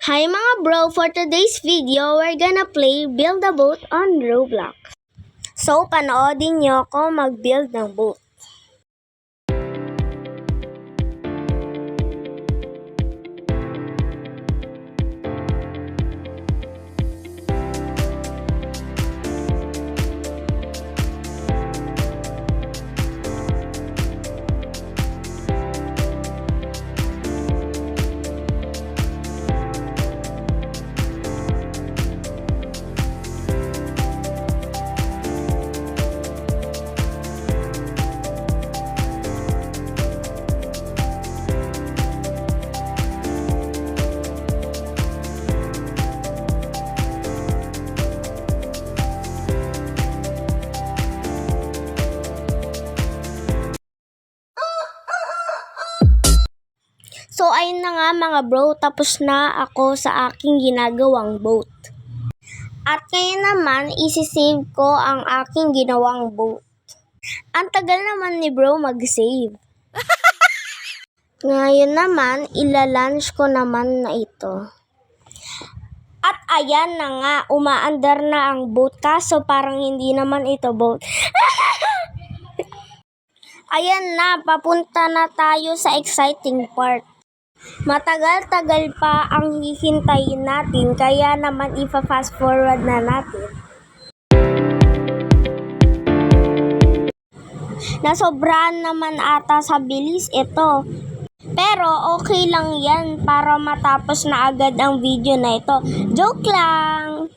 Hi mga bro, for today's video, we're gonna play Build a Boat on Roblox. So, panoodin nyo ako mag-build ng boat. So, ayun na nga mga bro, tapos na ako sa aking ginagawang boat. At ngayon naman, isi-save ko ang aking ginawang boat. Ang tagal naman ni bro mag-save. Ngayon naman, ilalunch ko naman na ito. At ayan na nga, umaandar na ang boat, kaso parang hindi naman ito boat. Ayan na, papunta na tayo sa exciting part. Matagal-tagal pa ang hihintayin natin, kaya naman ipa-fast forward na natin. Nasobrahan naman ata sa bilis ito. Pero okay lang yan para matapos na agad ang video na ito. Joke lang!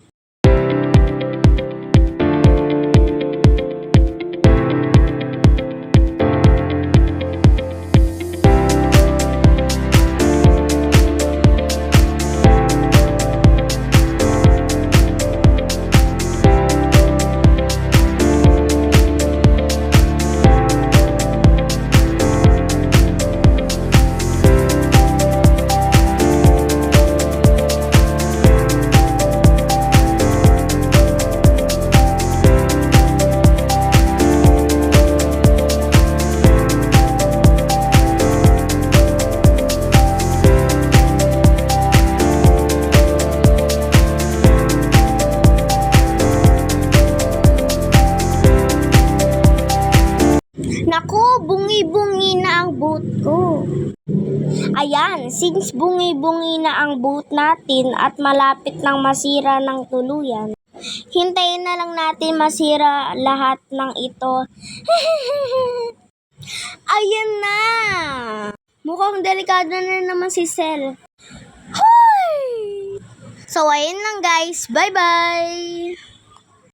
Naku, bungi-bungi na ang boat ko. Ayan, since bungi-bungi na ang boat natin at malapit nang masira ng tuluyan, hintayin na lang natin masira lahat ng ito. Ayan na! Mukhang delikado na naman si Sel. Hoy! So, ayun lang guys. Bye-bye!